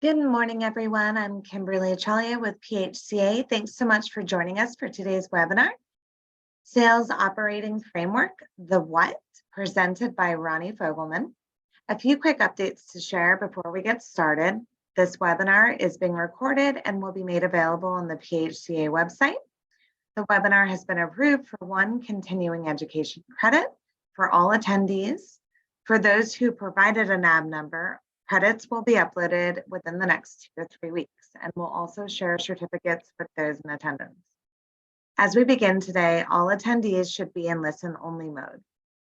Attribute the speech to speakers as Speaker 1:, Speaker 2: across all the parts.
Speaker 1: Good morning, everyone. I'm Kimberly Achalia with PHCA. Thanks so much for joining us for today's webinar, Sales Operating Framework, the What, presented by Ronnie Fogelman. A few quick updates to share before we get started. This webinar is being recorded and will be made available on the PHCA website. The webinar has been approved for 1 continuing education credit for all attendees. For those who provided a NAB number, credits will be uploaded within the next 2 to 3 weeks, and we'll also share certificates with those in attendance. As we begin today, all attendees should be in listen-only mode.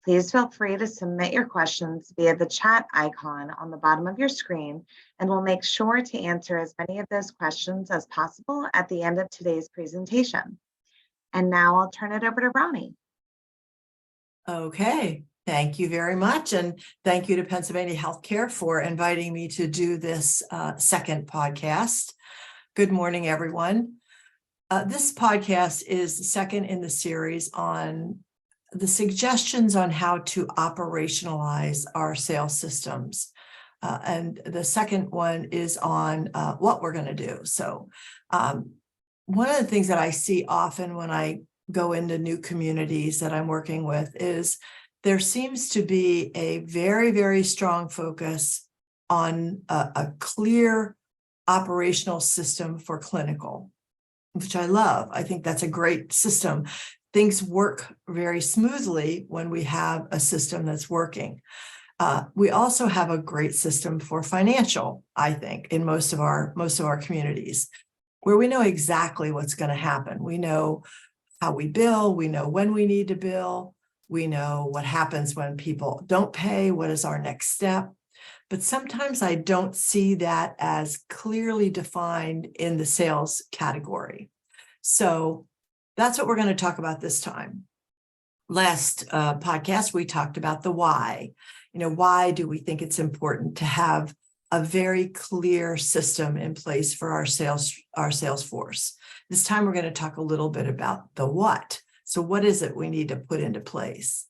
Speaker 1: Please feel free to submit your questions via the chat icon on the bottom of your screen, and we'll make sure to answer as many of those questions as possible at the end of today's presentation. And now I'll turn it over to Ronnie.
Speaker 2: Okay, thank you very much. And thank you to Pennsylvania Healthcare for inviting me to do this second podcast. Good morning, everyone. This podcast is the second in the series on the suggestions on how to operationalize our sales systems. And the second one is on what we're going to do. So one of the things that I see often when I go into new communities that I'm working with is there seems to be a very, very strong focus on a clear operational system for clinical, which I love. I think that's a great system. Things work very smoothly when we have a system that's working. We also have a great system for financial, I think, in most of our communities, where we know exactly what's going to happen. We know how we bill, we know when we need to bill, we know what happens when people don't pay, what is our next step. But sometimes I don't see that as clearly defined in the sales category. So that's what we're going to talk about this time. Last podcast, we talked about the why. Why do we think it's important to have a very clear system in place for our sales force? This time, we're going to talk a little bit about the what. So what is it we need to put into place?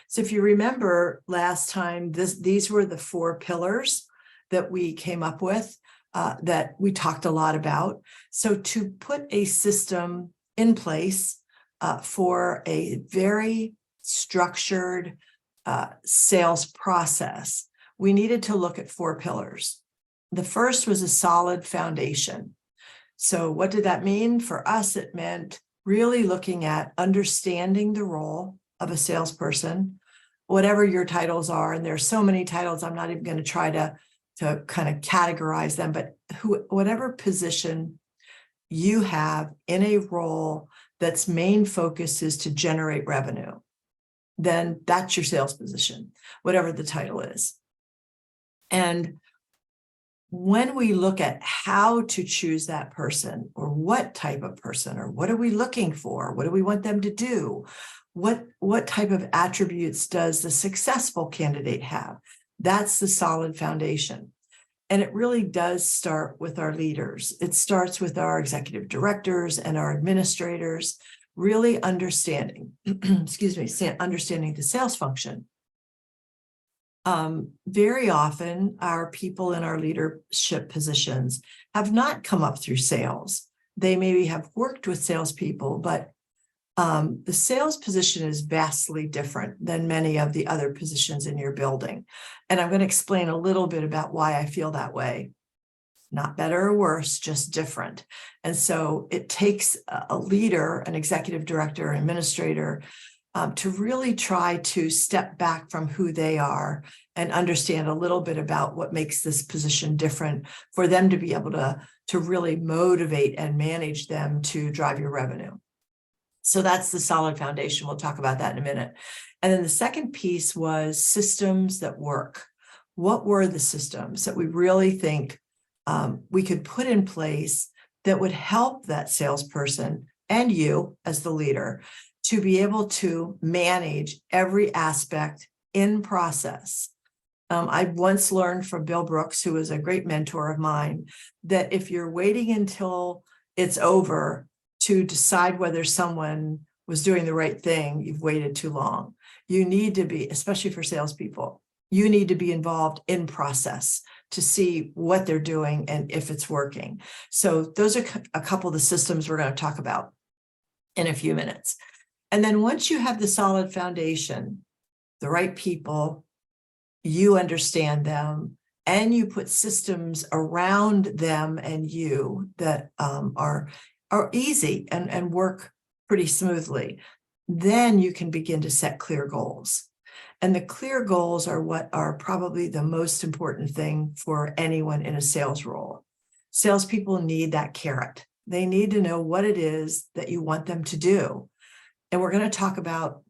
Speaker 2: So if you remember last time, these were the 4 pillars that we came up with that we talked a lot about. So to put a system in place for a very structured sales process, we needed to look at 4 pillars. The first was a solid foundation. So what did that mean? For us, it meant really looking at understanding the role of a salesperson, whatever your titles are. And there's so many titles, I'm not even going to try to kind of categorize them, but whatever position you have in a role that's main focus is to generate revenue, then that's your sales position, whatever the title is. And when we look at how to choose that person, or what type of person, or what are we looking for? What do we want them to do? What type of attributes does the successful candidate have? That's the solid foundation. And it really does start with our leaders. It starts with our executive directors and our administrators, really understanding, understanding the sales function. Very often, our people in our leadership positions have not come up through sales. They maybe have worked with salespeople, but the sales position is vastly different than many of the other positions in your building. And I'm going to explain a little bit about why I feel that way. Not better or worse, just different. And so it takes a leader, an executive director, an administrator, to really try to step back from who they are and understand a little bit about what makes this position different for them to be able to really motivate and manage them to drive your revenue. So that's the solid foundation. We'll talk about that in a minute. And then the second piece was systems that work. What were the systems that we really think we could put in place that would help that salesperson and you as the leader to be able to manage every aspect in process? I once learned from Bill Brooks, who was a great mentor of mine, that if you're waiting until it's over to decide whether someone was doing the right thing, you've waited too long. You need to be, especially for salespeople, you need to be involved in process to see what they're doing and if it's working. So those are a couple of the systems we're going to talk about in a few minutes. And then once you have the solid foundation, the right people, you understand them, and you put systems around them and you that are easy and work pretty smoothly, then you can begin to set clear goals. And the clear goals are what are probably the most important thing for anyone in a sales role. Salespeople need that carrot. They need to know what it is that you want them to do. And we're going to talk about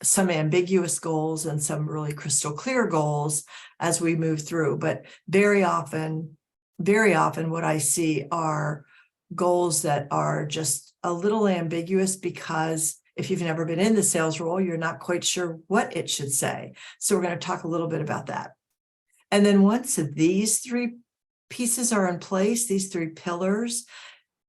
Speaker 2: some ambiguous goals and some really crystal clear goals as we move through. But very often what I see are goals that are just a little ambiguous, because if you've never been in the sales role, you're not quite sure what it should say. So we're going to talk a little bit about that. And then once these three pieces are in place, these three pillars,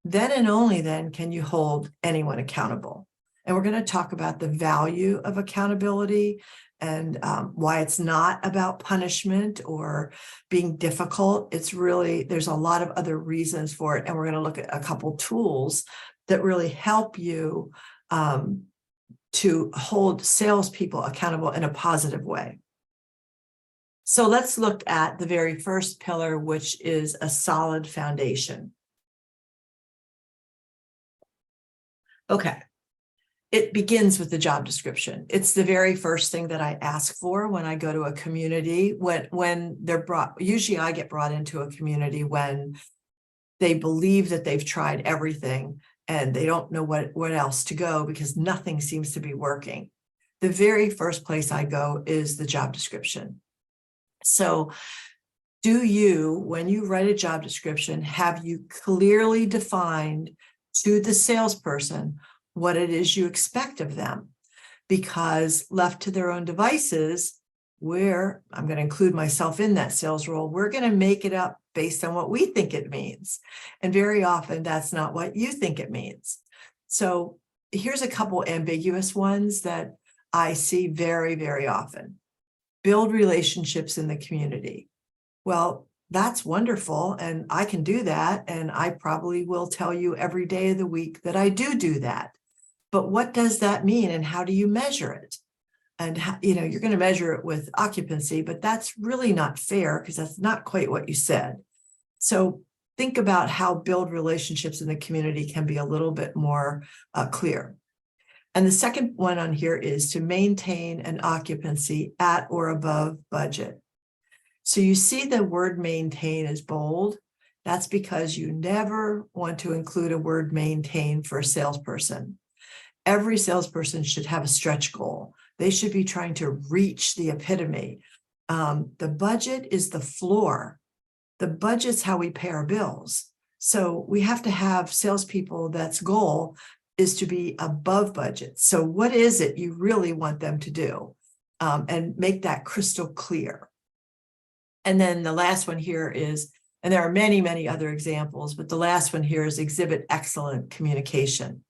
Speaker 2: then and only then can you hold anyone accountable. And we're going to talk about the value of accountability and why it's not about punishment or being difficult. It's really, there's a lot of other reasons for it. And we're going to look at a couple tools that really help you to hold salespeople accountable in a positive way. So let's look at the very first pillar, which is a solid foundation. Okay. It begins with the job description. It's the very first thing that I ask for when I go to a community. When they're brought, usually I get brought into a community when they believe that they've tried everything and they don't know what else to go because nothing seems to be working. The very first place I go is the job description. So do you, when you write a job description, have you clearly defined to the salesperson what it is you expect of them? Because left to their own devices, I'm going to include myself in that sales role, we're going to make it up based on what we think it means. And very often that's not what you think it means. So here's a couple ambiguous ones that I see very, very often. Build relationships in the community. Well, that's wonderful. And I can do that. And I probably will tell you every day of the week that I do that. But what does that mean? And how do you measure it? And you're going to measure it with occupancy, but that's really not fair because that's not quite what you said. So think about how build relationships in the community can be a little bit more clear. And the second one on here is to maintain an occupancy at or above budget. So you see the word maintain is bold. That's because you never want to include a word maintain for a salesperson. Every salesperson should have a stretch goal. They should be trying to reach the epitome. The budget is the floor. The budget's how we pay our bills. So we have to have salespeople that's goal is to be above budget. So what is it you really want them to do? And make that crystal clear. And then the last one here is, and there are many, many other examples, but the last one here is exhibit excellent communication.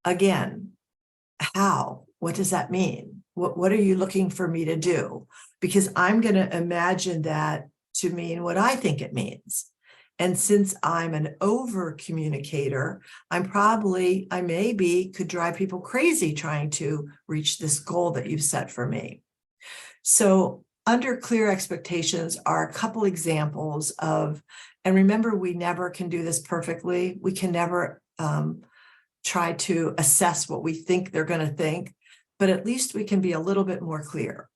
Speaker 2: Again, how? What does that mean? What are you looking for me to do? Because I'm going to imagine that to mean what I think it means. And since I'm an over communicator, I maybe could drive people crazy trying to reach this goal that you've set for me. So under clear expectations are a couple examples of, and remember, we never can do this perfectly. We can never try to assess what we think they're going to think, but at least we can be a little bit more clear.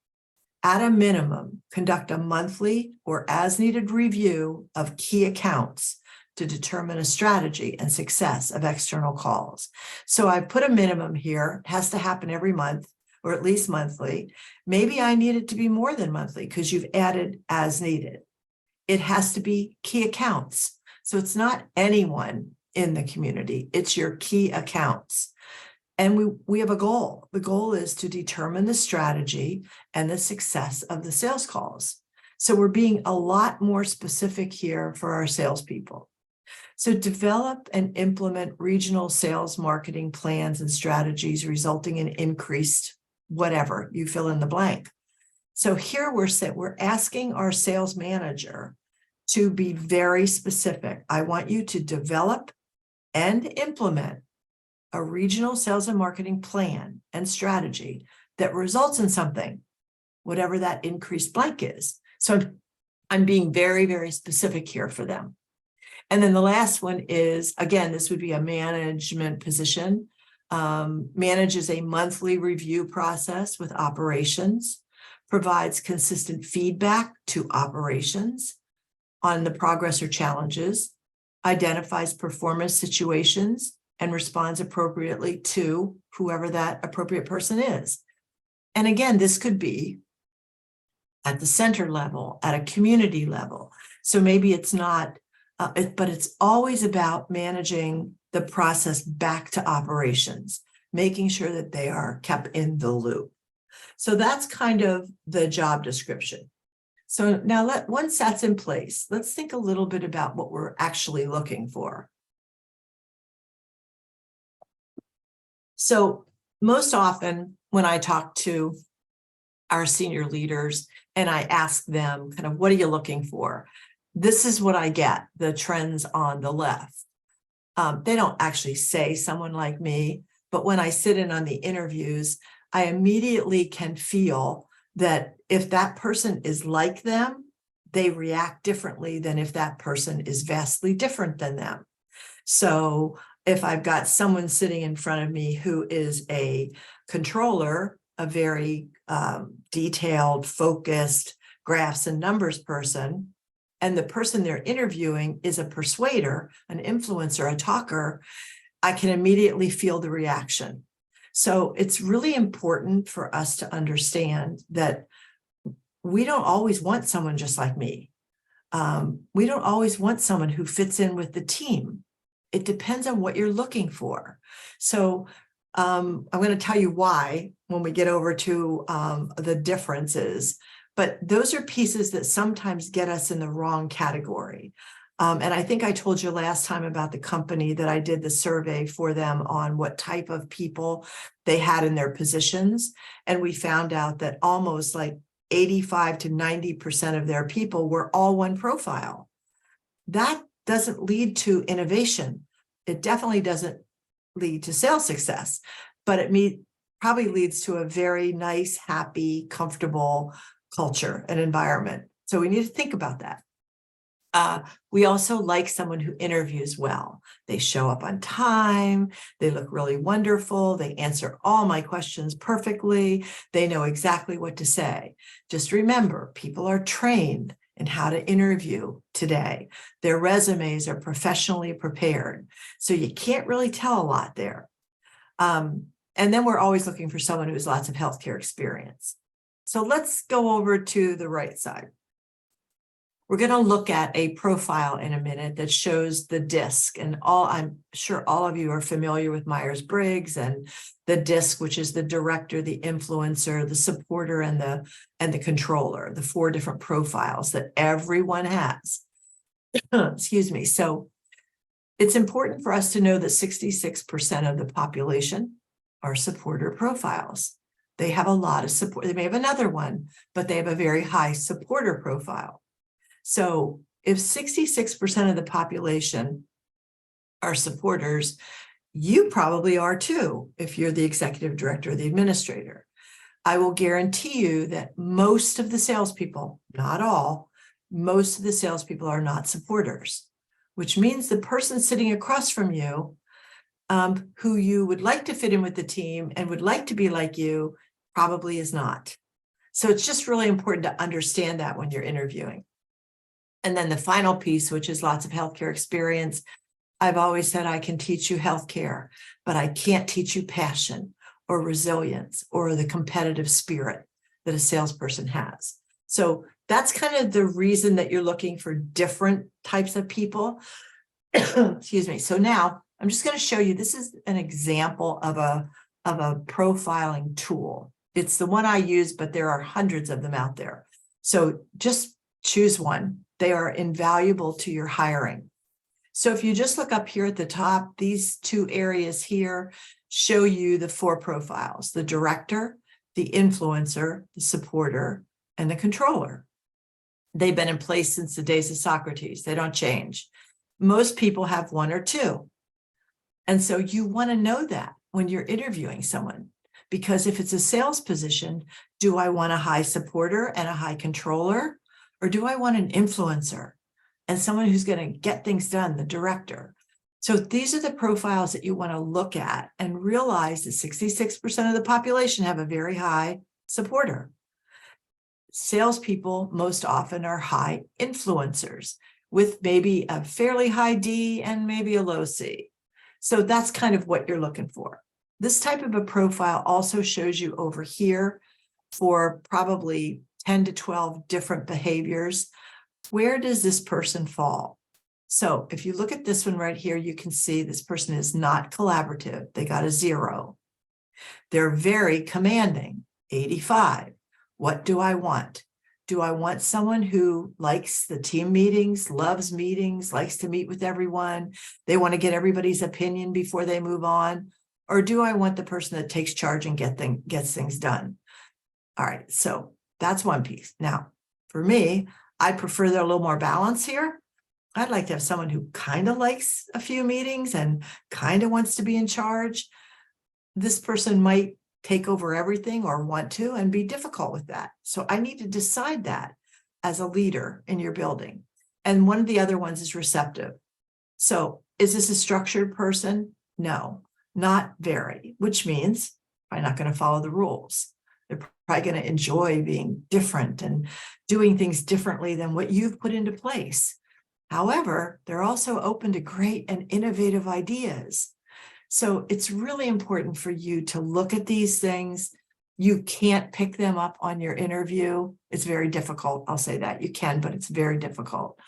Speaker 2: At a minimum, conduct a monthly or as needed review of key accounts to determine a strategy and success of external calls. So I put a minimum here. It has to happen every month or at least monthly. Maybe I need it to be more than monthly because you've added as needed. It has to be key accounts. So it's not anyone in the community, it's your key accounts. And we have a goal. The goal is to determine the strategy and the success of the sales calls. So we're being a lot more specific here for our salespeople. So develop and implement regional sales marketing plans and strategies resulting in increased whatever, you fill in the blank. So here we're asking our sales manager to be very specific. I want you to develop and implement a regional sales and marketing plan and strategy that results in something, whatever that increased blank is. So I'm being very, very specific here for them. And then the last one is, again, this would be a management position, manages a monthly review process with operations, provides consistent feedback to operations on the progress or challenges, identifies performance situations, and responds appropriately to whoever that appropriate person is. And again, this could be at the center level, at a community level. So maybe it's not, but it's always about managing the process back to operations, making sure that they are kept in the loop. So that's kind of the job description. So now once that's in place, let's think a little bit about what we're actually looking for. So most often when I talk to our senior leaders and I ask them kind of, what are you looking for? This is what I get, the trends on the left. They don't actually say someone like me, but when I sit in on the interviews, I immediately can feel that if that person is like them, they react differently than if that person is vastly different than them. So if I've got someone sitting in front of me who is a controller, a very detailed, focused graphs and numbers person, and the person they're interviewing is a persuader, an influencer, a talker, I can immediately feel the reaction. So it's really important for us to understand that we don't always want someone just like me. We don't always want someone who fits in with the team. It depends on what you're looking for. So I'm going to tell you why when we get over to the differences, but those are pieces that sometimes get us in the wrong category. And I think I told you last time about the company that I did the survey for them on what type of people they had in their positions. And we found out that almost like 85 to 90% of their people were all one profile. That doesn't lead to innovation. It definitely doesn't lead to sales success, but it probably leads to a very nice, happy, comfortable culture and environment. So we need to think about that. We also like someone who interviews well. They show up on time. They look really wonderful. They answer all my questions perfectly. They know exactly what to say. Just remember, people are trained in how to interview today. Their resumes are professionally prepared. So you can't really tell a lot there. And then we're always looking for someone who has lots of healthcare experience. So let's go over to the right side. We're going to look at a profile in a minute that shows the DISC, and I'm sure all of you are familiar with Myers-Briggs and the DISC, which is the director, the influencer, the supporter, and the controller, the 4 different profiles that everyone has. Excuse me. So it's important for us to know that 66% of the population are supporter profiles. They have a lot of support. They may have another one, but they have a very high supporter profile. So if 66% of the population are supporters, you probably are too, if you're the executive director or the administrator. I will guarantee you that most of the salespeople, not all, most of the salespeople are not supporters, which means the person sitting across from you, who you would like to fit in with the team and would like to be like you, probably is not. So it's just really important to understand that when you're interviewing. And then the final piece, which is lots of healthcare experience. I've always said I can teach you healthcare, but I can't teach you passion or resilience or the competitive spirit that a salesperson has. So that's kind of the reason that you're looking for different types of people. Excuse me. So now I'm just going to show you, this is an example of a profiling tool. It's the one I use, but there are hundreds of them out there. So just choose one. They are invaluable to your hiring. So if you just look up here at the top, these 2 areas here show you the 4 profiles: the director, the influencer, the supporter, and the controller. They've been in place since the days of Socrates. They don't change. Most people have one or two. And so you want to know that when you're interviewing someone, because if it's a sales position, do I want a high supporter and a high controller, or do I want an influencer and someone who's going to get things done, the director? So these are the profiles that you want to look at and realize that 66% of the population have a very high supporter. Salespeople most often are high influencers with maybe a fairly high D and maybe a low C. So that's kind of what you're looking for. This type of a profile also shows you over here for probably 10 to 12 different behaviors. Where does this person fall? So if you look at this one right here, you can see this person is not collaborative. They got a 0. They're very commanding, 85. What do I want? Do I want someone who likes the team meetings, loves meetings, likes to meet with everyone? They want to get everybody's opinion before they move on? Or do I want the person that takes charge and gets things done? All right, so that's one piece. Now, for me, I prefer there a little more balance here. I'd like to have someone who kind of likes a few meetings and kind of wants to be in charge. This person might take over everything or want to and be difficult with that. So I need to decide that as a leader in your building. And one of the other ones is receptive. So is this a structured person? No, not very, which means I'm not going to follow the rules. They're probably going to enjoy being different and doing things differently than what you've put into place. However, they're also open to great and innovative ideas. So it's really important for you to look at these things. You can't pick them up on your interview. It's very difficult. I'll say that. You can, but it's very difficult.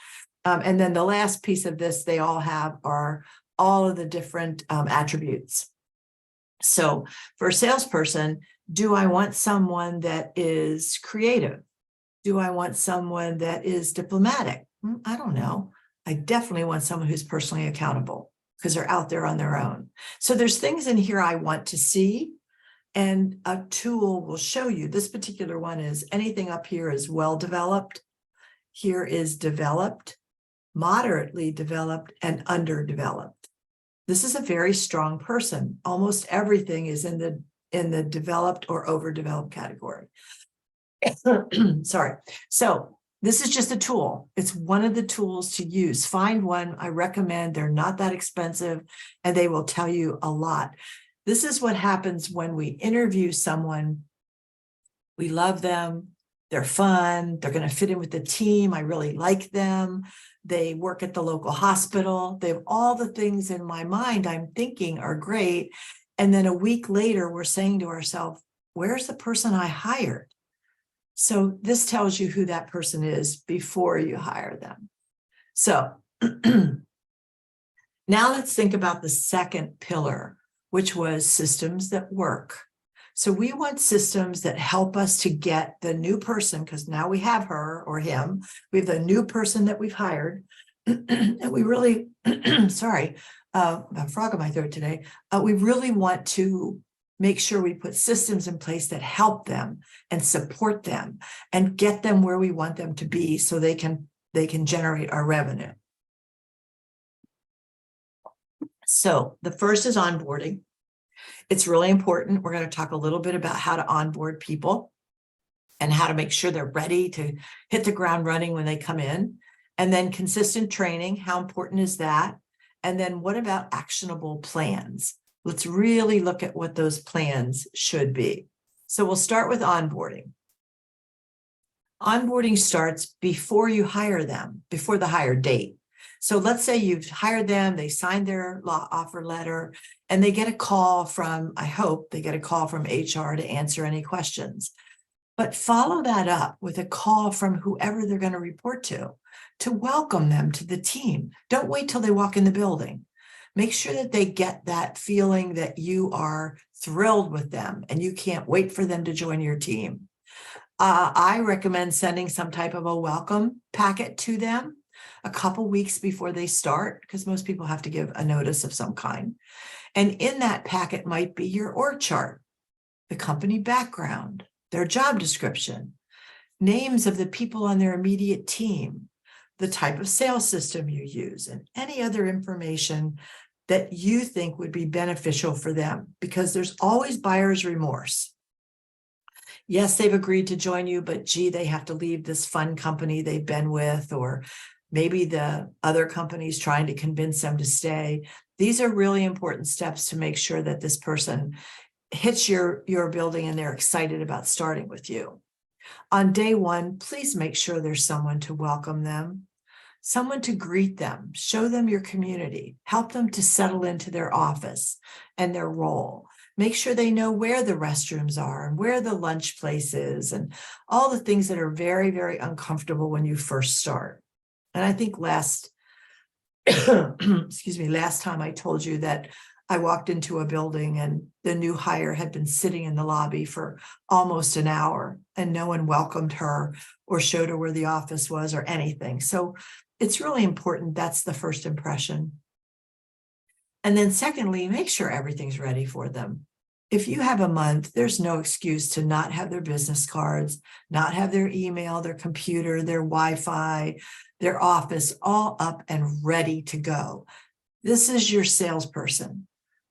Speaker 2: And then the last piece of this they all have are all of the different attributes. So for a salesperson, do I want someone that is creative? Do I want someone that is diplomatic? I don't know. I definitely want someone who's personally accountable because they're out there on their own. So there's things in here I want to see, and a tool will show you. This particular one is anything up here is well developed. Here is developed, moderately developed, and underdeveloped. This is a very strong person. Almost everything is in the developed or overdeveloped category. Sorry. So this is just a tool. It's one of the tools to use. Find one. I recommend. They're not that expensive and they will tell you a lot. This is what happens when we interview someone. We love them. They're fun. They're going to fit in with the team. I really like them. They work at the local hospital. They have all the things in my mind I'm thinking are great. And then a week later, we're saying to ourselves, where's the person I hired? So this tells you who that person is before you hire them. So now let's think about the second pillar, which was systems that work. So we want systems that help us to get the new person, because now we have her or him. We have the new person that we've hired. And we really, sorry, a frog in my throat today. We really want to make sure we put systems in place that help them and support them and get them where we want them to be so they can generate our revenue. So the first is onboarding. It's really important. We're going to talk a little bit about how to onboard people and how to make sure they're ready to hit the ground running when they come in. And then consistent training. How important is that? And then what about actionable plans? Let's really look at what those plans should be. So we'll start with onboarding. Onboarding starts before you hire them, before the hire date. So let's say you've hired them, they signed their offer letter, and they get a call from, I hope they get a call from HR to answer any questions. But follow that up with a call from whoever they're going to report to welcome them to the team. Don't wait till they walk in the building. Make sure that they get that feeling that you are thrilled with them and you can't wait for them to join your team. I recommend sending some type of a welcome packet to them a couple weeks before they start, because most people have to give a notice of some kind. And in that packet might be your org chart, the company background, their job description. names of the people on their immediate team, the type of sales system you use, and any other information that you think would be beneficial for them, because there's always buyer's remorse. Yes, they've agreed to join you, but gee, they have to leave this fun company they've been with, or maybe the other company's trying to convince them to stay. These are really important steps to make sure that this person hits your building and they're excited about starting with you. On day one, please make sure there's someone to welcome them, someone to greet them, show them your community, help them to settle into their office and their role. Make sure they know where the restrooms are and where the lunch place is and all the things that are very, very uncomfortable when you first start. And I think last time I told you that I walked into a building and the new hire had been sitting in the lobby for almost an hour and no one welcomed her or showed her where the office was or anything. So it's really important. That's the first impression. And then secondly, make sure everything's ready for them. If you have a month, there's no excuse to not have their business cards, not have their email, their computer, their Wi-Fi, their office all up and ready to go. This is your salesperson.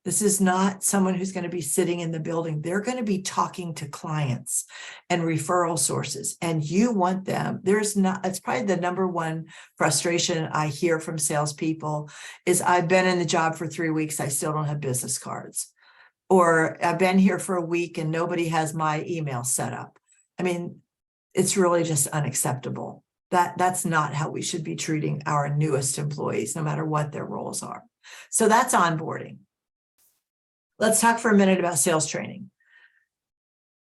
Speaker 2: This is not someone who's going to be sitting in the building. They're going to be talking to clients and referral sources, and you want them. It's probably the number one frustration I hear from salespeople is, I've been in the job for 3 weeks. I still don't have business cards. Or I've been here for a week and nobody has my email set up. I mean, it's really just unacceptable. That's not how we should be treating our newest employees, no matter what their roles are. So that's onboarding. Let's talk for a minute about sales training.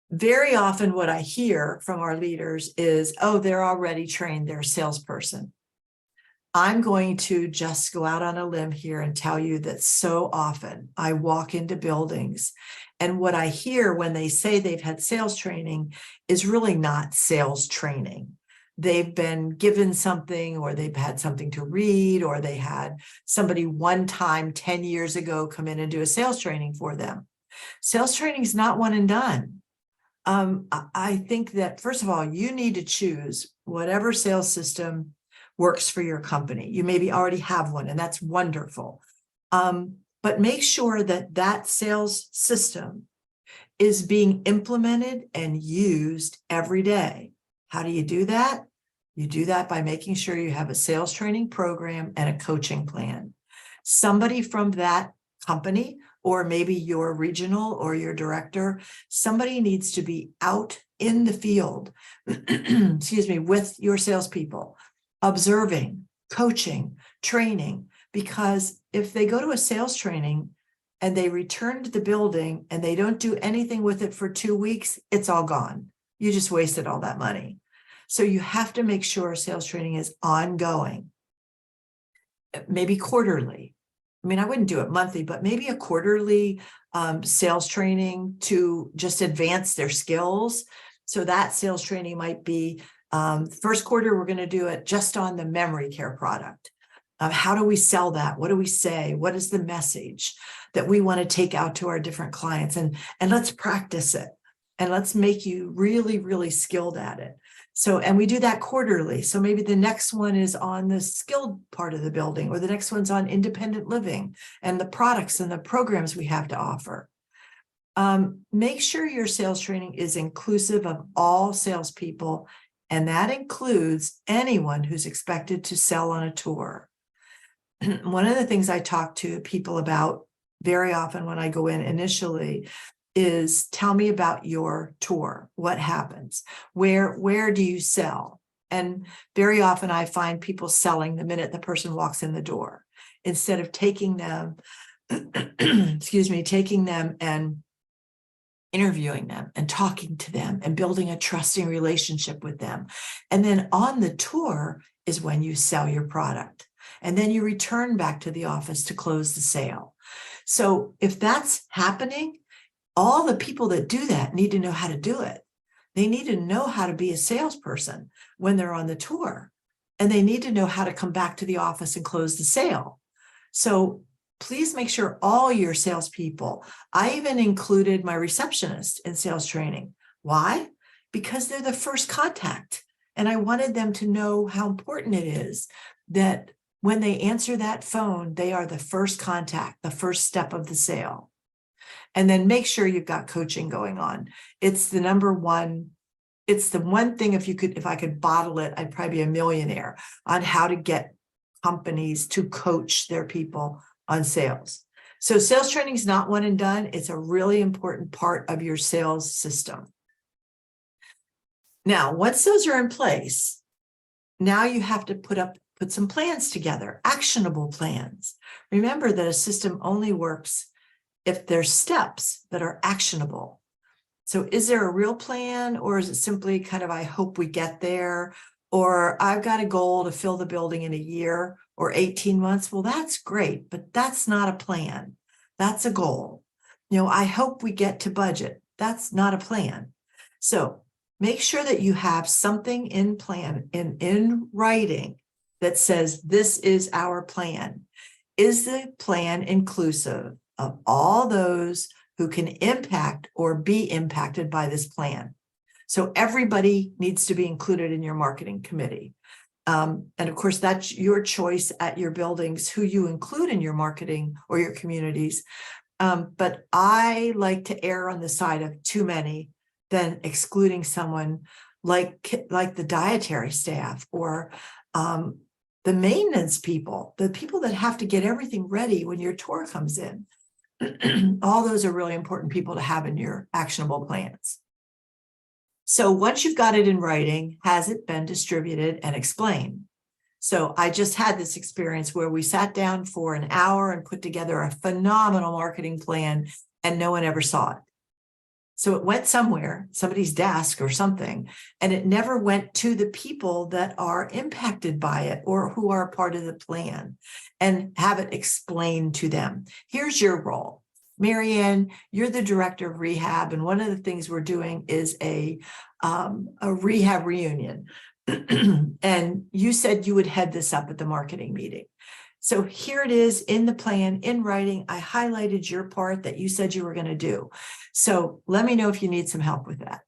Speaker 2: Very often what I hear from our leaders is, oh, they're already trained, they're a salesperson. I'm going to just go out on a limb here and tell you that so often I walk into buildings and what I hear when they say they've had sales training is really not sales training. They've been given something, or they've had something to read, or they had somebody one time 10 years ago come in and do a sales training for them. Sales training is not one and done. I think that, first of all, you need to choose whatever sales system works for your company. You maybe already have one, and that's wonderful. But make sure that that sales system is being implemented and used every day. How do you do that? You do that by making sure you have a sales training program and a coaching plan. Somebody from that company, or maybe your regional or your director, somebody needs to be out in the field, with your salespeople, observing, coaching, training, because if they go to a sales training and they return to the building and they don't do anything with it for 2 weeks, it's all gone. You just wasted all that money. So you have to make sure sales training is ongoing, maybe quarterly. I mean, I wouldn't do it monthly, but maybe a quarterly sales training to just advance their skills. So that sales training might be first quarter, we're going to do it just on the memory care product. How do we sell that? What do we say? What is the message that we want to take out to our different clients? And let's practice it. And let's make you really, really skilled at it. So, and we do that quarterly. So maybe the next one is on the skilled part of the building, or the next one's on independent living and the products and the programs we have to offer. Make sure your sales training is inclusive of all salespeople, and that includes anyone who's expected to sell on a tour. One of the things I talk to people about very often when I go in initially is, tell me about your tour. What happens? Where do you sell? And very often I find people selling the minute the person walks in the door, instead of taking them, taking them and interviewing them and talking to them and building a trusting relationship with them. And then on the tour is when you sell your product. And then you return back to the office to close the sale. So if that's happening, all the people that do that need to know how to do it. They need to know how to be a salesperson when they're on the tour, and they need to know how to come back to the office and close the sale. So please make sure all your salespeople, I even included my receptionist in sales training. Why? because they're the first contact. And I wanted them to know how important it is that when they answer that phone, they are the first contact, the first step of the sale. And then make sure you've got coaching going on. It's the number one. It's the one thing, if I could bottle it, I'd probably be a millionaire on how to get companies to coach their people on sales. So sales training is not one and done. It's a really important part of your sales system. Now, once those are in place, now you have to put some plans together, actionable plans. Remember that a system only works if there's steps that are actionable. So is there a real plan, or is it simply kind of, I hope we get there, or I've got a goal to fill the building in a year or 18 months? Well, that's great, but that's not a plan. That's a goal. I hope we get to budget. That's not a plan. So make sure that you have something in writing that says, this is our plan. Is the plan inclusive of all those who can impact or be impacted by this plan? So everybody needs to be included in your marketing committee. And of course, that's your choice at your buildings, who you include in your marketing or your communities. But I like to err on the side of too many than excluding someone like the dietary staff or the maintenance people, the people that have to get everything ready when your tour comes in. All those are really important people to have in your actionable plans. So once you've got it in writing, has it been distributed and explained? So I just had this experience where we sat down for an hour and put together a phenomenal marketing plan, and no one ever saw it. So it went somewhere, somebody's desk or something, and it never went to the people that are impacted by it or who are part of the plan, and have it explained to them. Here's your role. Marianne, you're the director of rehab, and one of the things we're doing is a rehab reunion. And you said you would head this up at the marketing meeting. So here it is in the plan, in writing. I highlighted your part that you said you were going to do. So let me know if you need some help with that.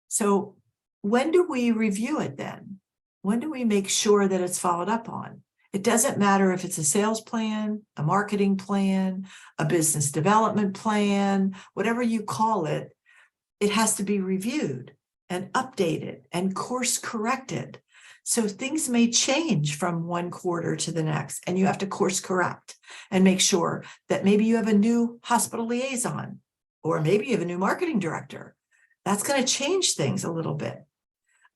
Speaker 2: So when do we review it then? When do we make sure that it's followed up on? It doesn't matter if it's a sales plan, a marketing plan, a business development plan, whatever you call it, it has to be reviewed and updated and course corrected. So things may change from one quarter to the next, and you have to course correct and make sure that maybe you have a new hospital liaison, or maybe you have a new marketing director. That's going to change things a little bit.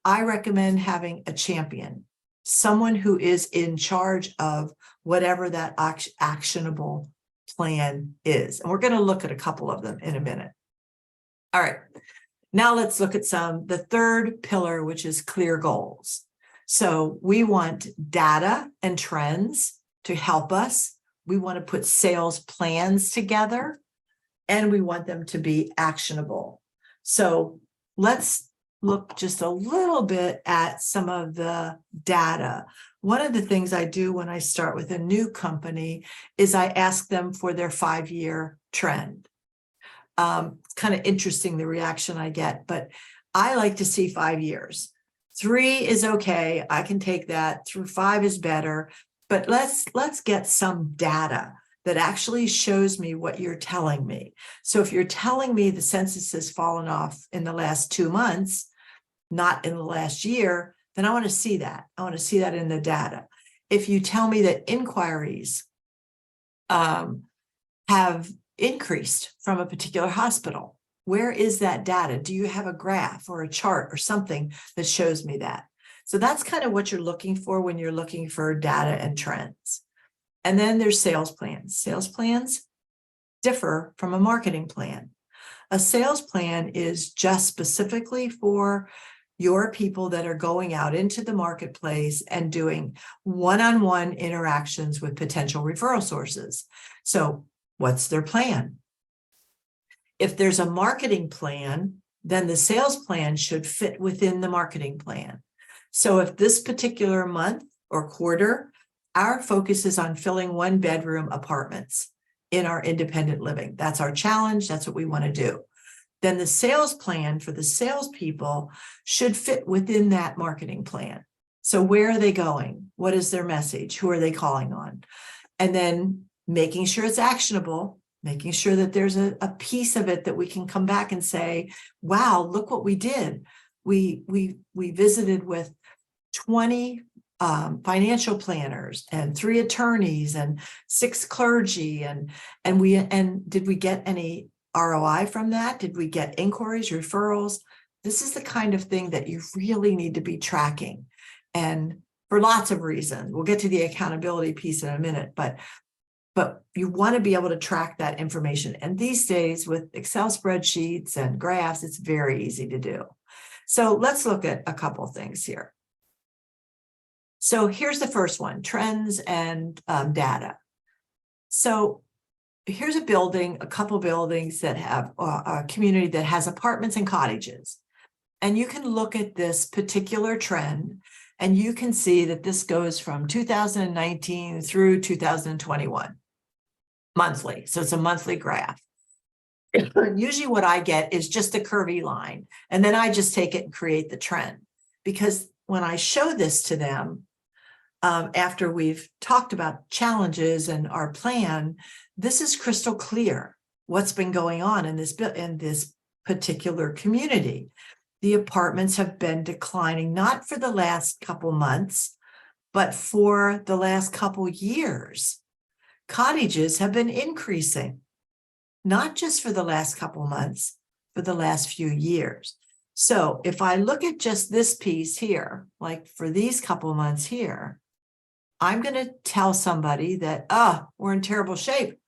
Speaker 2: I recommend having a champion, someone who is in charge of whatever that actionable plan is. And we're going to look at a couple of them in a minute. All right. Now let's look at the third pillar, which is clear goals. So we want data and trends to help us. We want to put sales plans together, and we want them to be actionable. So let's look just a little bit at some of the data. One of the things I do when I start with a new company is I ask them for their 5-year trend. It's kind of interesting, the reaction I get, but I like to see 5 years. 3 is okay. I can take that. Through 5 is better. But let's get some data that actually shows me what you're telling me. So if you're telling me the census has fallen off in the last 2 months, not in the last year, then I want to see that. I want to see that in the data. If you tell me that inquiries have increased from a particular hospital, where is that data? Do you have a graph or a chart or something that shows me that? So that's kind of what you're looking for when you're looking for data and trends. And then there's sales plans. Sales plans differ from a marketing plan. A sales plan is just specifically for your people that are going out into the marketplace and doing one-on-one interactions with potential referral sources. So what's their plan? If there's a marketing plan, then the sales plan should fit within the marketing plan. So if this particular month or quarter, our focus is on filling 1-bedroom apartments in our independent living, that's our challenge. That's what we want to do. then the sales plan for the salespeople should fit within that marketing plan. So where are they going? What is their message? Who are they calling on? And then making sure it's actionable, making sure that there's a piece of it that we can come back and say, wow, look what we did. We visited with 20 financial planners and 3 attorneys and 6 clergy. And did we get any ROI from that? Did we get inquiries, referrals? This is the kind of thing that you really need to be tracking. And for lots of reasons, we'll get to the accountability piece in a minute, but you want to be able to track that information. And these days with Excel spreadsheets and graphs, it's very easy to do. So let's look at a couple things here. So here's the first one, trends and data. So here's a couple buildings that have a community that has apartments and cottages. And you can look at this particular trend and you can see that this goes from 2019 through 2021 monthly. So it's a monthly graph. Usually what I get is just a curvy line, and then I just take it and create the trend. Because when I show this to them, after we've talked about challenges and our plan, this is crystal clear what's been going on in this particular community. The apartments have been declining, not for the last couple months, but for the last couple years. Cottages have been increasing, not just for the last couple months, for the last few years. So if I look at just this piece here, like for these couple months here, I'm going to tell somebody that, we're in terrible shape.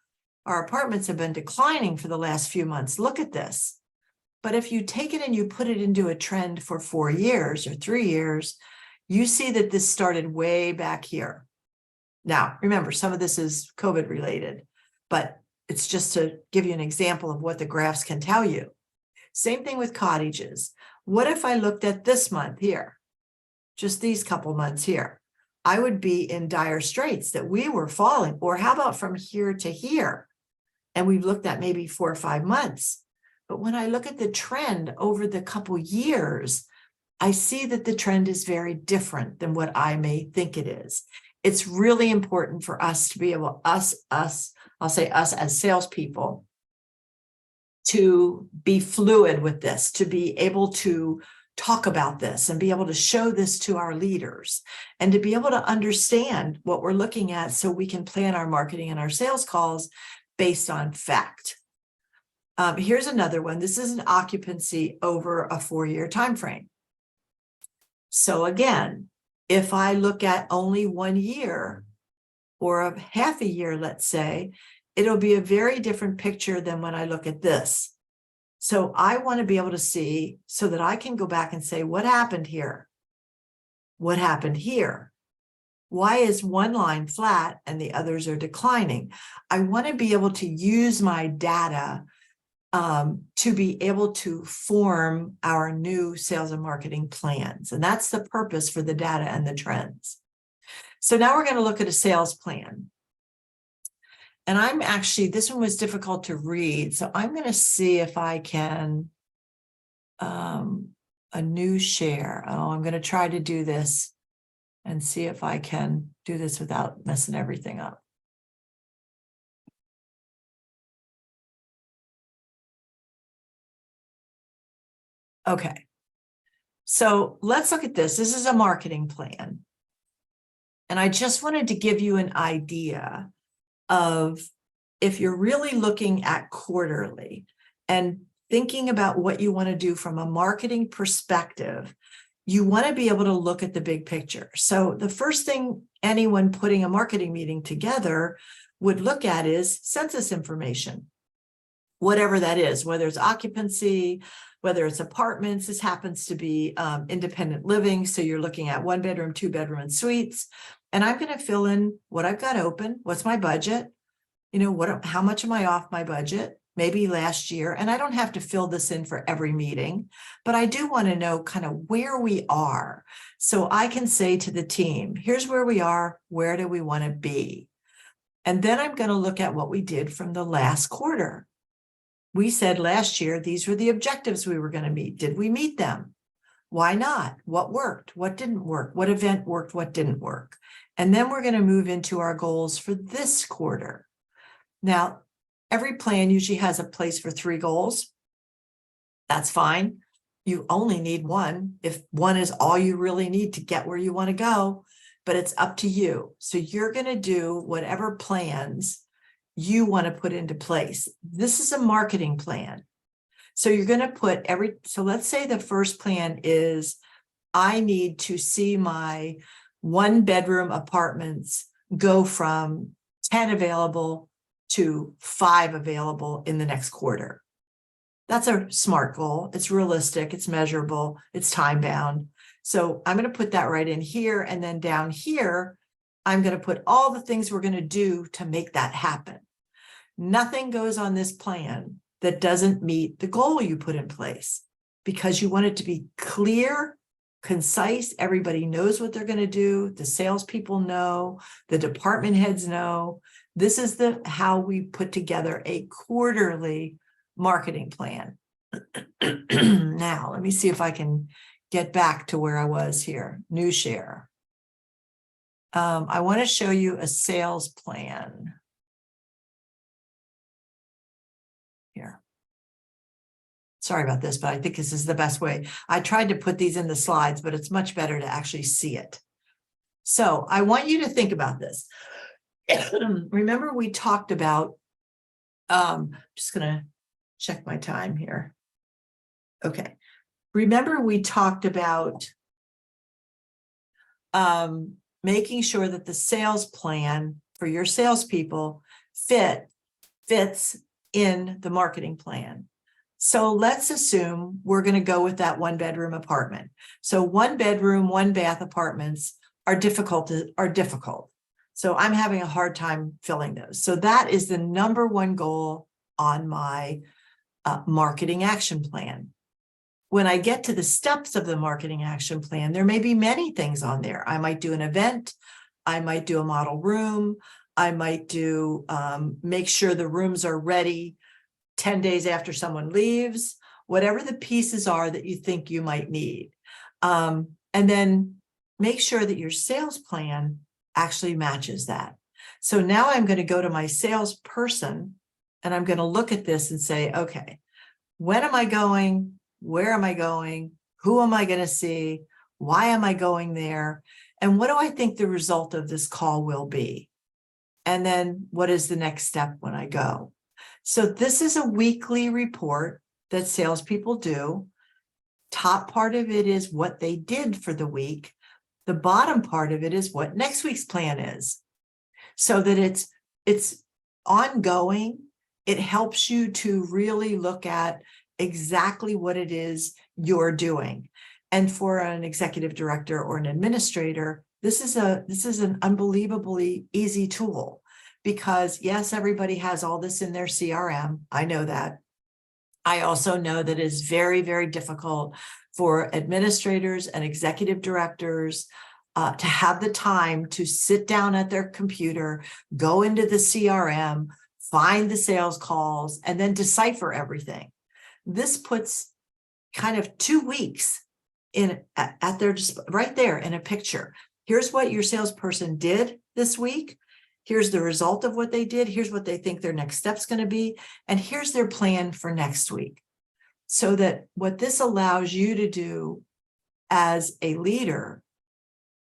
Speaker 2: Our apartments have been declining for the last few months. Look at this. But if you take it and you put it into a trend for 4 years or 3 years, you see that this started way back here. Now, remember, some of this is COVID related, but it's just to give you an example of what the graphs can tell you. Same thing with cottages. What if I looked at this month here, just these couple months here? I would be in dire straits that we were falling. Or how about from here to here? And we've looked at maybe 4 or 5 months. But when I look at the trend over the couple years, I see that the trend is very different than what I may think it is. It's really important for us to be able, I'll say us as salespeople, to be fluid with this, to be able to talk about this and be able to show this to our leaders and to be able to understand what we're looking at so we can plan our marketing and our sales calls based on fact. Here's another one. This is an occupancy over a 4-year time frame. So again, if I look at only 1 year or a half a year, let's say, it'll be a very different picture than when I look at this. So I want to be able to see so that I can go back and say, what happened here? What happened here? Why is one line flat and the others are declining? I want to be able to use my data to be able to form our new sales and marketing plans. And that's the purpose for the data and the trends. So now we're going to look at a sales plan. And I'm actually, this one was difficult to read. So I'm going to see if I can, a new share. Oh, I'm going to try to do this and see if I can do this without messing everything up. Okay, so let's look at this. This is a marketing plan. And I just wanted to give you an idea of if you're really looking at quarterly and thinking about what you want to do from a marketing perspective, you want to be able to look at the big picture. So the first thing anyone putting a marketing meeting together would look at is census information, whatever that is, whether it's occupancy, whether it's apartments. This happens to be independent living. So you're looking at 1 bedroom, 2 bedroom and suites. And I'm going to fill in what I've got open. What's my budget? You know, how much am I off my budget? Maybe last year. And I don't have to fill this in for every meeting, but I do want to know kind of where we are. So I can say to the team, here's where we are. Where do we want to be? And then I'm going to look at what we did from the last quarter. we said last year, these were the objectives we were going to meet. Did we meet them? Why not? What worked? What didn't work? What event worked? What didn't work? And then we're going to move into our goals for this quarter. Now, every plan usually has a place for 3 goals. That's fine. You only need 1 if 1 is all you really need to get where you want to go, but it's up to you. So you're going to do whatever plans you want to put into place. This is a marketing plan. So you're going to put so let's say the first plan is, I need to see my 1-bedroom apartments go from 10 available to 5 available in the next quarter. That's a SMART goal. It's realistic, it's measurable, it's time bound. So I'm going to put that right in here. And then down here, I'm going to put all the things we're going to do to make that happen. Nothing goes on this plan that doesn't meet the goal you put in place, because you want it to be clear, concise. Everybody knows what they're going to do. The salespeople know, the department heads know. This is how we put together a quarterly marketing plan. Now, let me see if I can get back to where I was here. New share. I want to show you a sales plan. Here. Sorry about this, but I think this is the best way. I tried to put these in the slides, but it's much better to actually see it. So I want you to think about this. Remember, we talked about, just going to check my time here. Okay. Remember, we talked about making sure that the sales plan for your salespeople fits in the marketing plan. So let's assume we're going to go with that 1-bedroom apartment. So 1-bedroom, 1-bath apartments are difficult. So I'm having a hard time filling those. So that is the number 1 goal on my marketing action plan. When I get to the steps of the marketing action plan, there may be many things on there. I might do an event. I might do a model room. I might do make sure the rooms are ready 10 days after someone leaves, whatever the pieces are that you think you might need. And then make sure that your sales plan actually matches that. So now I'm going to go to my salesperson and I'm going to look at this and say, okay, when am I going? Where am I going? Who am I going to see? Why am I going there? And what do I think the result of this call will be? And then what is the next step when I go? So this is a weekly report that salespeople do. Top part of it is what they did for the week. The bottom part of it is what next week's plan is. So that it's ongoing. It helps you to really look at exactly what it is you're doing. And for an executive director or an administrator, this is an unbelievably easy tool. Because yes, everybody has all this in their CRM. I know that. I also know that it's very, very difficult for administrators and executive directors to have the time to sit down at their computer, go into the CRM, find the sales calls, and then decipher everything. This puts kind of 2 weeks at their right there in a picture. Here's what your salesperson did this week. Here's the result of what they did. Here's what they think their next step's going to be. And here's their plan for next week. So that what this allows you to do as a leader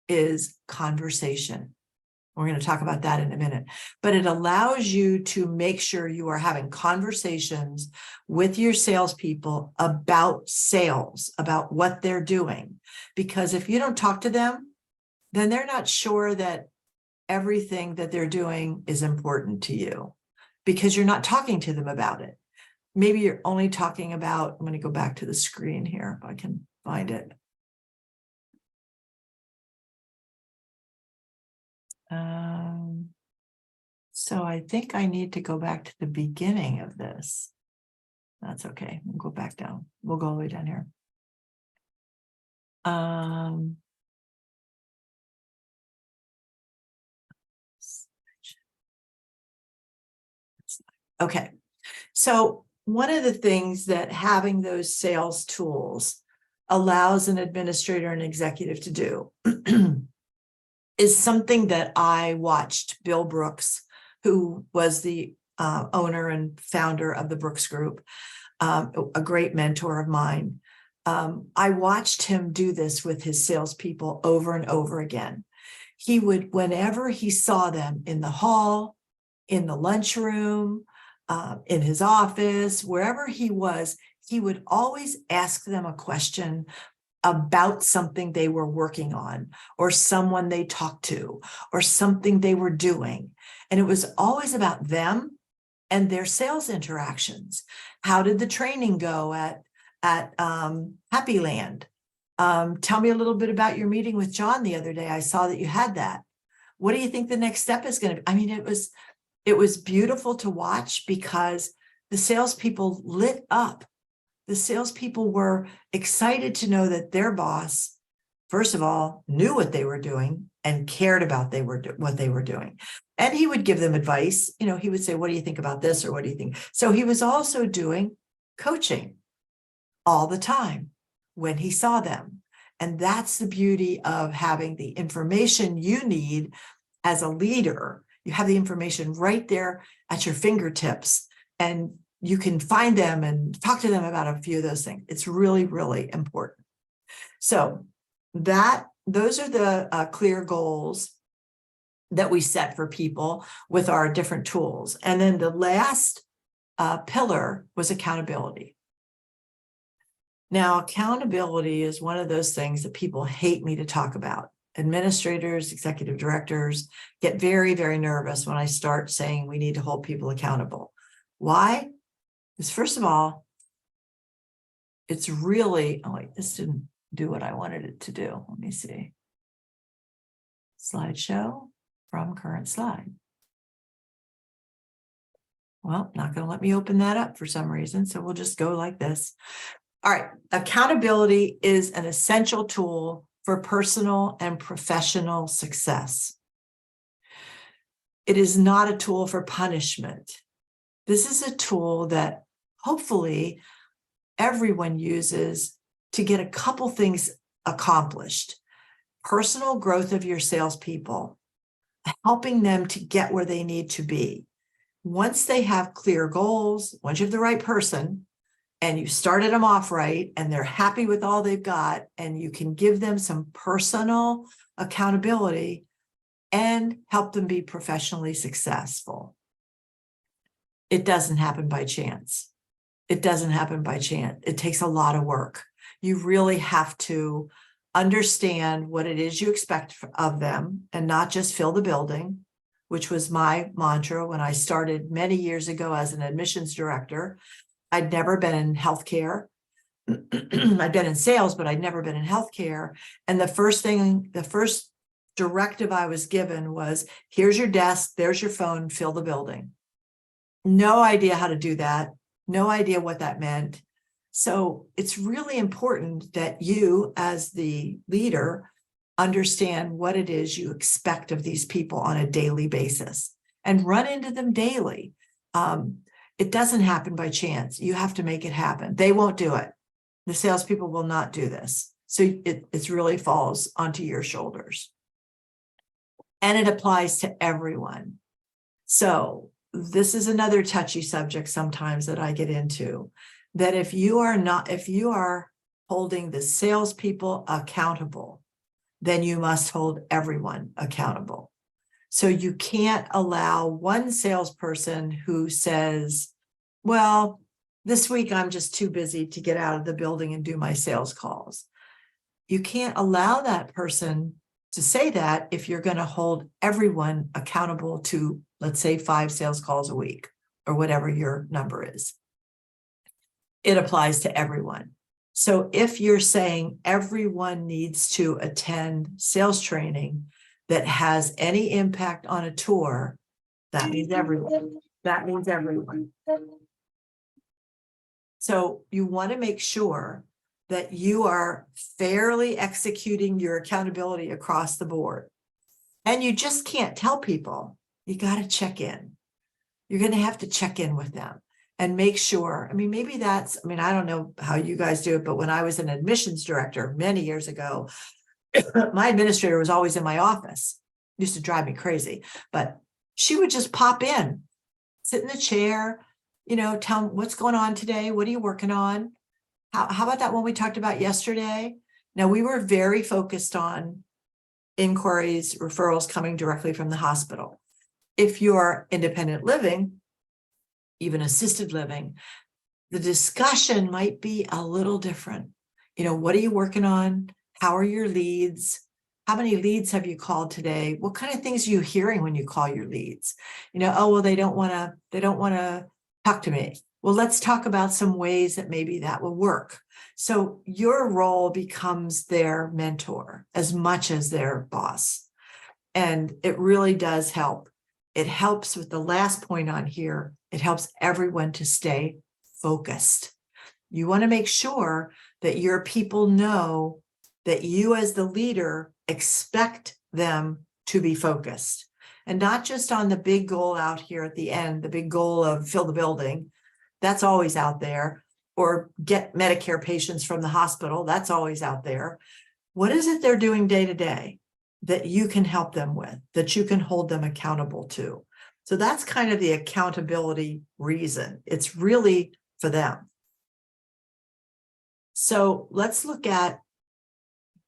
Speaker 2: is conversation. We're going to talk about that in a minute. But it allows you to make sure you are having conversations with your salespeople about sales, about what they're doing. Because if you don't talk to them, then they're not sure that everything that they're doing is important to you, because you're not talking to them about it. Maybe you're only talking about, I'm going to go back to the screen here if I can find it. So I think I need to go back to the beginning of this. That's okay. We'll go back down. We'll go all the way down here. Okay. So one of the things that having those sales tools allows an administrator and executive to do is something that I watched Bill Brooks, who was the owner and founder of the Brooks Group, a great mentor of mine. I watched him do this with his salespeople over and over again. He would, whenever he saw them in the hall, in the lunchroom, in his office, wherever he was, he would always ask them a question about something they were working on, or someone they talked to, or something they were doing. And it was always about them and their sales interactions. How did the training go at Happy Land? Tell me a little bit about your meeting with John the other day. I saw that you had that. What do you think the next step is going to be? I mean, it was beautiful to watch because the salespeople lit up. The salespeople were excited to know that their boss, first of all, knew what they were doing and cared about what they were doing. And he would give them advice. You know, he would say, what do you think about this? Or what do you think? So he was also doing coaching all the time when he saw them. And that's the beauty of having the information you need as a leader. You have the information right there at your fingertips, and you can find them and talk to them about a few of those things. It's really, really important. So those are the clear goals that we set for people with our different tools. And then the last pillar was accountability. Now, accountability is one of those things that people hate me to talk about. Administrators, executive directors get very, very nervous when I start saying we need to hold people accountable. Why? Because first of all, it's really, oh wait, this didn't do what I wanted it to do. Let me see. Slideshow from current slide. Well, not going to let me open that up for some reason, so we'll just go like this. All right, accountability is an essential tool for personal and professional success. It is not a tool for punishment. This is a tool that hopefully everyone uses to get a couple things accomplished. Personal growth of your salespeople, helping them to get where they need to be. Once they have clear goals, once you have the right person, and you started them off right, and they're happy with all they've got, and you can give them some personal accountability and help them be professionally successful. It doesn't happen by chance. It doesn't happen by chance. It takes a lot of work. You really have to understand what it is you expect of them and not just fill the building, which was my mantra when I started many years ago as an admissions director. I'd never been in healthcare. I'd been in sales, but I'd never been in healthcare. And the first directive I was given was, here's your desk, there's your phone, fill the building. No idea how to do that. No idea what that meant. So it's really important that you, as the leader, understand what it is you expect of these people on a daily basis and run into them daily. It doesn't happen by chance. You have to make it happen. They won't do it. The salespeople will not do this. So it really falls onto your shoulders. And it applies to everyone. So this is another touchy subject sometimes that I get into, that if you are holding the salespeople accountable, then you must hold everyone accountable. So you can't allow one salesperson who says, well, this week I'm just too busy to get out of the building and do my sales calls. You can't allow that person to say that if you're going to hold everyone accountable to, let's say, 5 sales calls a week or whatever your number is. It applies to everyone. So if you're saying everyone needs to attend sales training that has any impact on a tour, that means everyone. That means everyone. So you want to make sure that you are fairly executing your accountability across the board. And you just can't tell people. You got to check in. You're going to have to check in with them and make sure, I mean, maybe that's, I mean, I don't know how you guys do it, but when I was an admissions director many years ago, my administrator was always in my office. Used to drive me crazy, but she would just pop in, sit in the chair, tell them what's going on today. What are you working on? How about that one we talked about yesterday? Now, we were very focused on inquiries, referrals coming directly from the hospital. If you're independent living, even assisted living, the discussion might be a little different. What are you working on? How are your leads? How many leads have you called today? What kind of things are you hearing when you call your leads? Oh, well, they don't want to talk to me. Well, let's talk about some ways that maybe that will work. So your role becomes their mentor as much as their boss. And it really does help. It helps with the last point on here. It helps everyone to stay focused. You want to make sure that your people know that you as the leader expect them to be focused, and not just on the big goal out here at the end, the big goal of fill the building. That's always out there. Or get Medicare patients from the hospital. That's always out there. What is it they're doing day to day that you can help them with, that you can hold them accountable to? So that's kind of the accountability reason. It's really for them. So let's look at,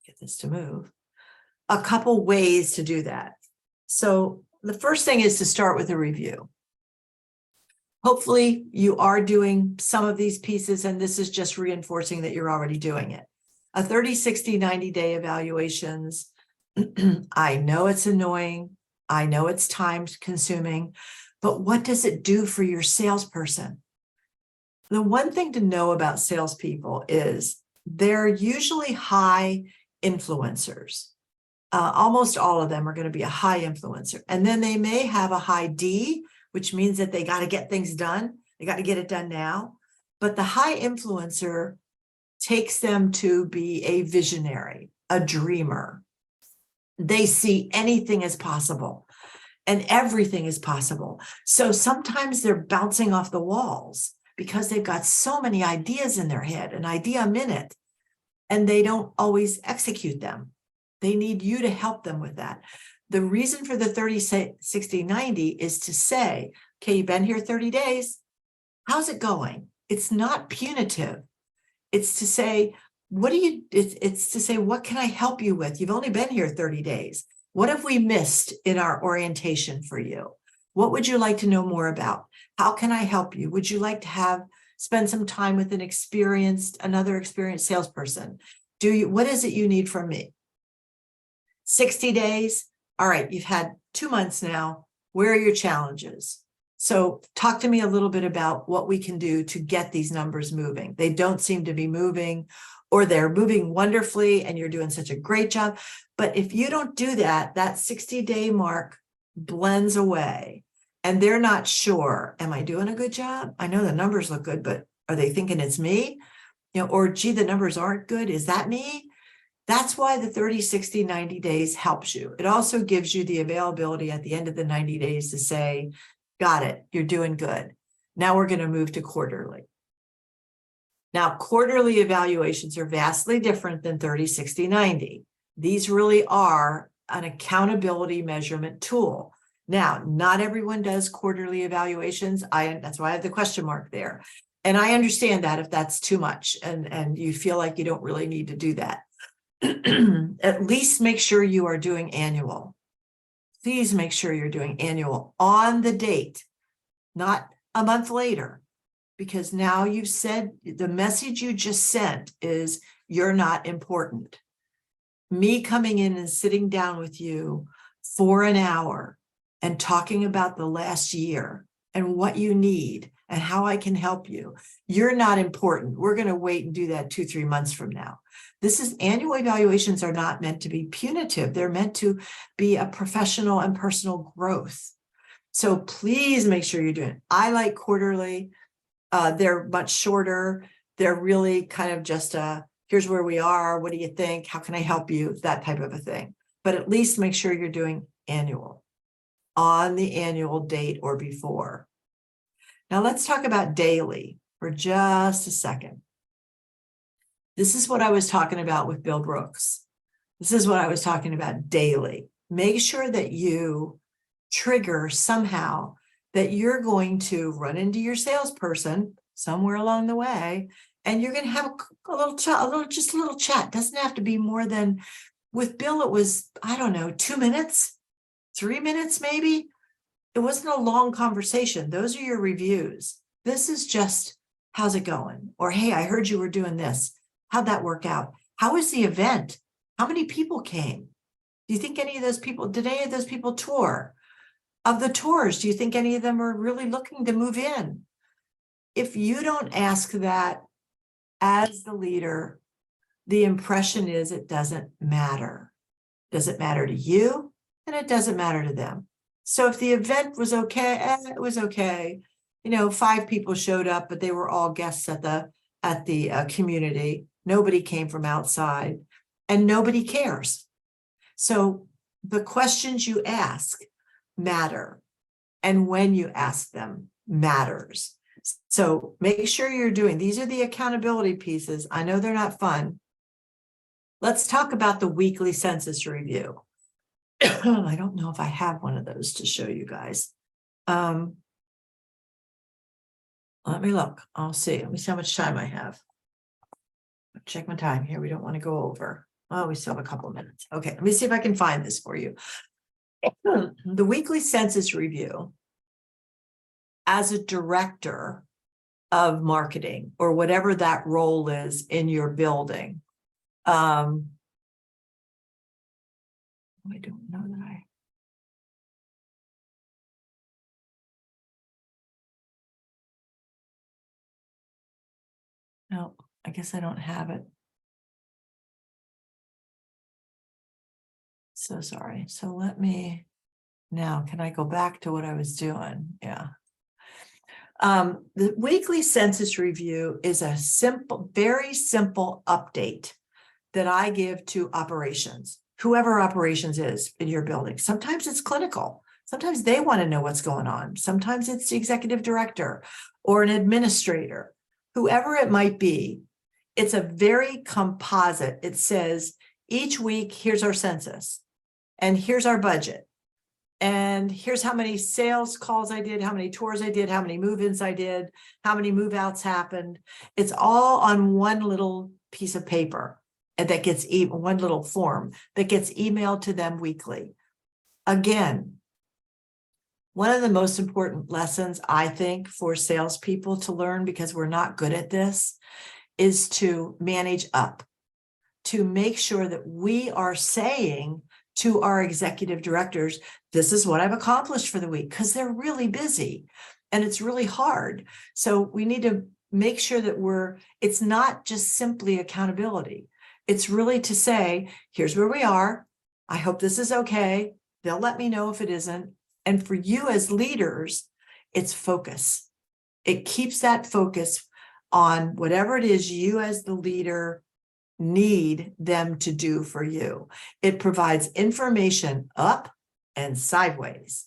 Speaker 2: get this to move, a couple ways to do that. So the first thing is to start with a review. Hopefully you are doing some of these pieces, and this is just reinforcing that you're already doing it. A 30, 60, 90-day evaluations. I know it's annoying. I know it's time consuming, but what does it do for your salesperson? The one thing to know about salespeople is they're usually high influencers. Almost all of them are going to be a high influencer. And then they may have a high D, which means that they got to get things done. They got to get it done now. But the high influencer takes them to be a visionary, a dreamer. They see anything as possible, and everything is possible. So sometimes they're bouncing off the walls because they've got so many ideas in their head, an idea a minute, and they don't always execute them. They need you to help them with that. The reason for the 30, 60, 90 is to say, okay, you've been here 30 days. How's it going? It's not punitive. It's to say, it's to say, what can I help you with? You've only been here 30 days. What have we missed in our orientation for you? What would you like to know more about? How can I help you? Would you like to spend some time with another experienced salesperson? What is it you need from me? 60 days. All right, you've had 2 months now. Where are your challenges? So talk to me a little bit about what we can do to get these numbers moving. They don't seem to be moving, or they're moving wonderfully and you're doing such a great job. But if you don't do that, that 60-day mark blends away and they're not sure, am I doing a good job? I know the numbers look good, but are they thinking it's me? Or gee, the numbers aren't good. Is that me? That's why the 30, 60, 90 days helps you. It also gives you the availability at the end of the 90 days to say, got it, you're doing good. Now we're going to move to quarterly. Now, quarterly evaluations are vastly different than 30, 60, 90. These really are an accountability measurement tool. Now, not everyone does quarterly evaluations. That's why I have the question mark there. And I understand that if that's too much and you feel like you don't really need to do that. At least make sure you are doing annual. Please make sure you're doing annual on the date, not a month later, because now you've said the message you just sent is you're not important. Me coming in and sitting down with you for an hour and talking about the last year and what you need and how I can help you. You're not important. We're going to wait and do that 2-3 months from now. Annual evaluations are not meant to be punitive. They're meant to be a professional and personal growth. So please make sure you're doing it. I like quarterly. They're much shorter. They're really kind of just here's where we are. What do you think? How can I help you? That type of a thing. But at least make sure you're doing annual on the annual date or before. Now let's talk about daily for just a second. This is what I was talking about with Bill Brooks. This is what I was talking about daily. Make sure that you trigger somehow that you're going to run into your salesperson somewhere along the way, and you're going to have a little chat. Doesn't have to be more than, with Bill, it was, I don't know, 2 minutes, 3 minutes, maybe. It wasn't a long conversation. Those are your reviews. This is just, how's it going? Or, hey, I heard you were doing this. How'd that work out? How was the event? How many people came? Do you think any of those people, did any of those people tour? Of the tours, do you think any of them are really looking to move in? If you don't ask that as the leader, the impression is it doesn't matter. Doesn't matter to you, and it doesn't matter to them. So if the event was okay, it was okay. 5 people showed up, but they were all guests at the community. Nobody came from outside, and nobody cares. So the questions you ask matter, and when you ask them matters. So make sure you're doing, these are the accountability pieces. I know they're not fun. Let's talk about the weekly census review. I don't know if I have one of those to show you guys. Let me look. I'll see. Let me see how much time I have. Check my time here. We don't want to go over. Oh, we still have a couple of minutes. Okay, let me see if I can find this for you. The weekly census review, as a director of marketing or whatever that role is in your building. I don't know that no, I guess I don't have it. So sorry. So let me, now, can I go back to what I was doing? Yeah. The weekly census review is a simple, very simple update that I give to operations, whoever operations is in your building. Sometimes it's clinical. Sometimes they want to know what's going on. Sometimes it's the executive director or an administrator, whoever it might be. It's a very composite. It says each week, here's our census and here's our budget. And here's how many sales calls I did, how many tours I did, how many move-ins I did, how many move-outs happened. It's all on one little piece of paper and that gets one little form that gets emailed to them weekly. Again, one of the most important lessons, I think, for salespeople to learn, because we're not good at this, is to manage up, to make sure that we are saying to our executive directors, this is what I've accomplished for the week, because they're really busy and it's really hard. So we need to make sure that it's not just simply accountability. It's really to say, here's where we are. I hope this is okay. They'll let me know if it isn't. And for you as leaders, it's focus. It keeps that focus on whatever it is you as the leader need them to do for you. It provides information up and sideways.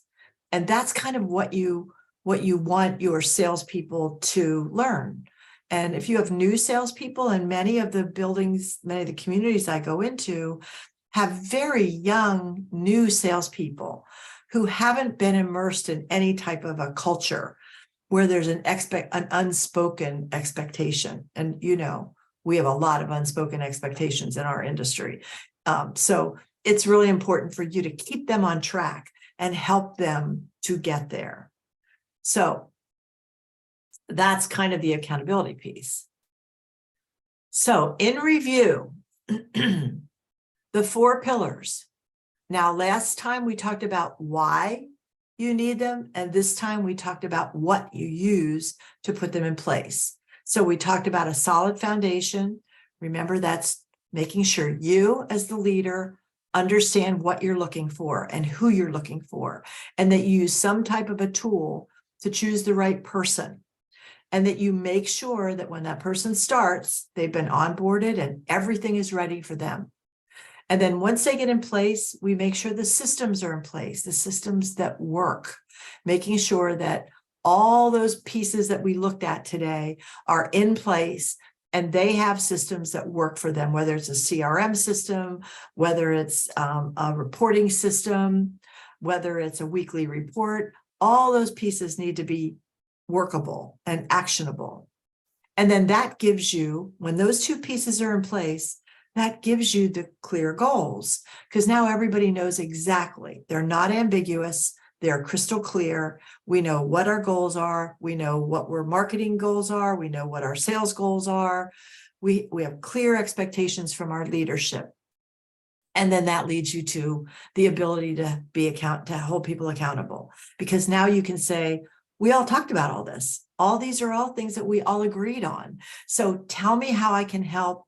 Speaker 2: And that's kind of what you want your salespeople to learn. And if you have new salespeople, and many of the buildings, many of the communities I go into have very young, new salespeople who haven't been immersed in any type of a culture where there's an unspoken expectation. And we have a lot of unspoken expectations in our industry. So it's really important for you to keep them on track and help them to get there. So that's kind of the accountability piece. So in review, the 4 pillars. Now, last time we talked about why you need them, and this time we talked about what you use to put them in place. So we talked about a solid foundation. Remember, that's making sure you as the leader understand what you're looking for and who you're looking for, and that you use some type of a tool to choose the right person, and that you make sure that when that person starts, they've been onboarded and everything is ready for them. And then once they get in place, we make sure the systems are in place, the systems that work, making sure that all those pieces that we looked at today are in place, and they have systems that work for them, whether it's a CRM system, whether it's a reporting system, whether it's a weekly report. All those pieces need to be workable and actionable. And then that gives you, when those two pieces are in place, that gives you the clear goals, because now everybody knows exactly. They're not ambiguous. They're crystal clear. We know what our goals are. We know what our marketing goals are. We know what our sales goals are. We have clear expectations from our leadership. And then that leads you to the ability to hold people accountable, because now you can say, we all talked about all this. All these are all things that we all agreed on. So tell me how I can help.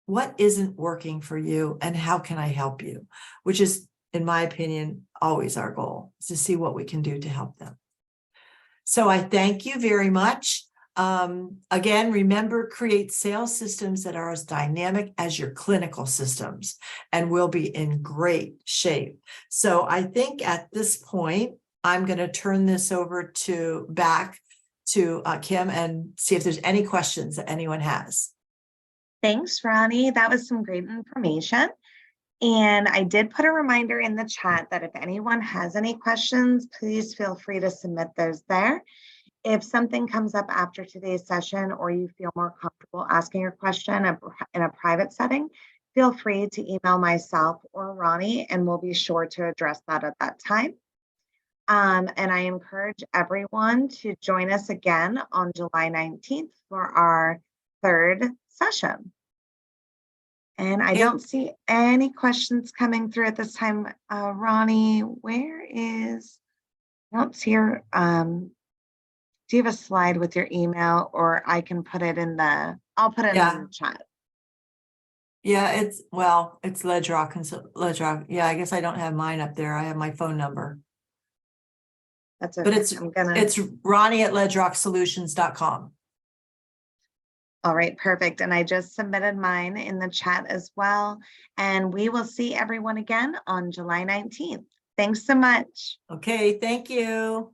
Speaker 2: What isn't working for you, and how can I help you? Which is, in my opinion, always our goal, is to see what we can do to help them. So I thank you very much. Again, remember, create sales systems that are as dynamic as your clinical systems, and we'll be in great shape. So I think at this point, I'm going to turn this over back to Kim and see if there's any questions that anyone has.
Speaker 1: Thanks, Ronnie. That was some great information. And I did put a reminder in the chat that if anyone has any questions, please feel free to submit those there. If something comes up after today's session, or you feel more comfortable asking your question in a private setting, feel free to email myself or Ronnie, and we'll be sure to address that at that time. And I encourage everyone to join us again on July 19th for our third session. And I don't see any questions coming through at this time. Ronnie, I don't see your, do you have a slide with your email, or I can put it in I'll put it in the chat.
Speaker 2: Yeah, it's Ledrock. Yeah, I guess I don't have mine up there. I have my phone number.
Speaker 1: That's okay.
Speaker 2: But it's Ronnie@ledrocksolutions.com.
Speaker 1: All right, perfect. And I just submitted mine in the chat as well. And we will see everyone again on July 19th. Thanks so much.
Speaker 2: Okay, thank you.